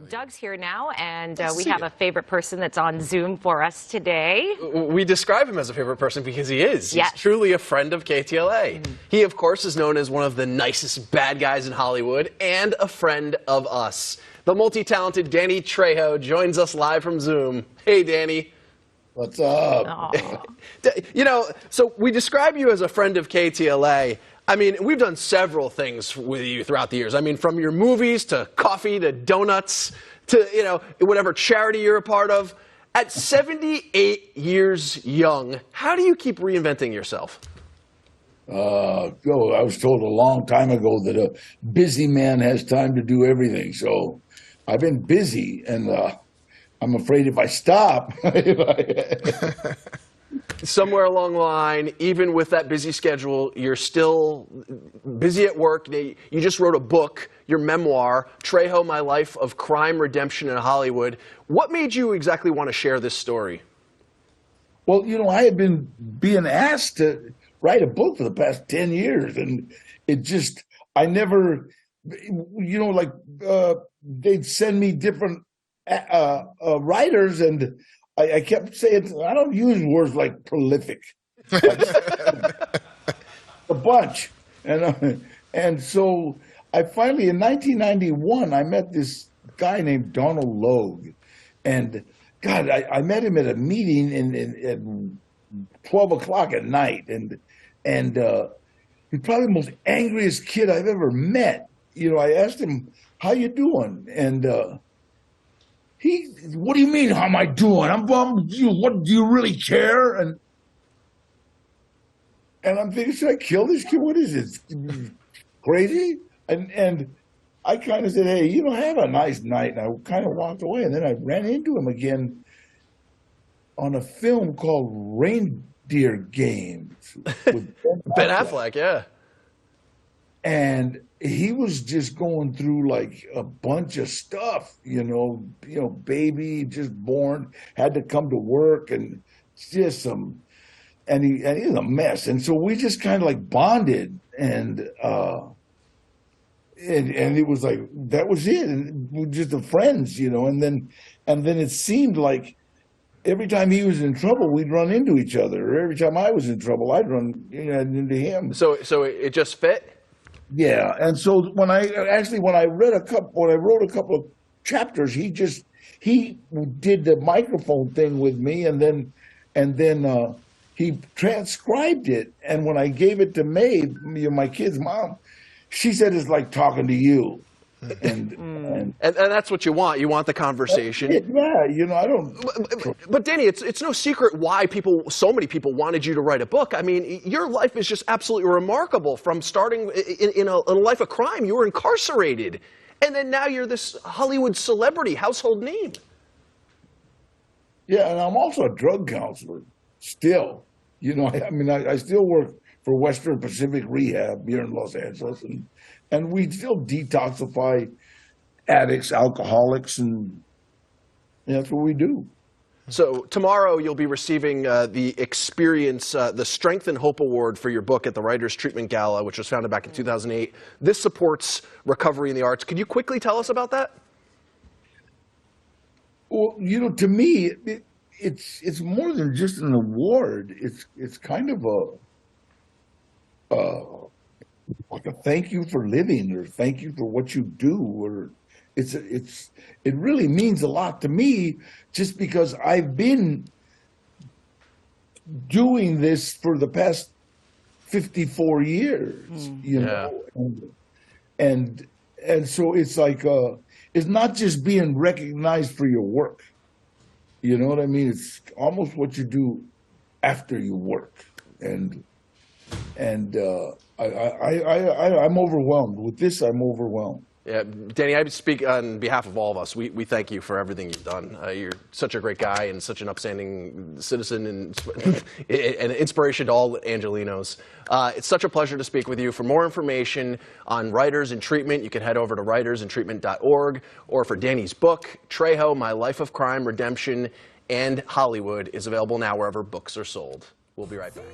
Doug's here now, and we have a favorite person that's on Zoom for us today. We describe him as a favorite person because he is. Yes. He's truly a friend of KTLA. He, of course, is known as one of the nicest bad guys in Hollywood and a friend of us. The multi-talented Danny Trejo joins us live from Zoom. Hey, Danny. What's up? You know, so we describe you as a friend of KTLA. I mean, we've done several things with you throughout the years. I mean, from your movies to coffee to donuts to, you know, whatever charity you're a part of. At 78 years young, how do you keep reinventing yourself? I was told a long time ago that a busy man has time to do everything. So I've been busy, and I'm afraid if I stop... Somewhere along the line, even with that busy schedule, you're still busy at work. You just wrote a book, your memoir, Trejo, My Life of Crime, Redemption in Hollywood. What made you exactly want to share this story? Well, you know, I had been being asked to write a book for the past 10 years, and it just, I never, you know, like they'd send me different writers, and I kept saying, I don't use words like prolific. A bunch. And so I finally, in 1991, I met this guy named Donald Logue. And God, I met him at a meeting at 12 o'clock at night. And he's probably the most angriest kid I've ever met. You know, I asked him, how you doing? And what do you mean, how am I doing? I'm bummed. What, do you really care? And I'm thinking, should I kill this kid? What is this? Crazy? And I kind of said, hey, you know, have a nice night. And I kind of walked away. And then I ran into him again on a film called Reindeer Games with Ben Affleck, yeah. And he was just going through like a bunch of stuff, you know, baby just born, had to come to work, and just and he's a mess. And so we just kind of like bonded, and it was like, that was it. And we were just the friends, you know, and then it seemed like every time he was in trouble, we'd run into each other. Or every time I was in trouble, I'd run into him. So it just fit? Yeah, and so when I wrote a couple of chapters, he did the microphone thing with me, and then he transcribed it. And when I gave it to Maeve, my kid's mom, she said it's like talking to you. And that's what you want. You want the conversation. Yeah, you know, I don't. But Danny, it's no secret why so many people wanted you to write a book. I mean, your life is just absolutely remarkable. From starting in a life of crime, you were incarcerated, and then now you're this Hollywood celebrity, household name. Yeah, and I'm also a drug counselor. Still, you know, I still work for Western Pacific Rehab here in Los Angeles, and we still detoxify addicts, alcoholics, and that's what we do. So tomorrow you'll be receiving the Experience, the Strength and Hope Award for your book at the Writers' Treatment Gala, which was founded back in 2008. This supports recovery in the arts. Could you quickly tell us about that? Well, you know, to me, it's more than just an award. It's kind of like a thank you for living, or thank you for what you do, or it really means a lot to me, just because I've been doing this for the past 54 years, you know, and so it's like it's not just being recognized for your work, you know what I mean? It's almost what you do after you work, and I'm overwhelmed with this. I'm overwhelmed. Yeah, Danny, I speak on behalf of all of us. We thank you for everything you've done. You're such a great guy and such an upstanding citizen and an inspiration to all Angelinos. It's such a pleasure to speak with you. For more information on writers in treatment, you can head over to writersintreatment.org, or for Danny's book, Trejo, My Life of Crime, Redemption, and Hollywood, is available now wherever books are sold. We'll be right back.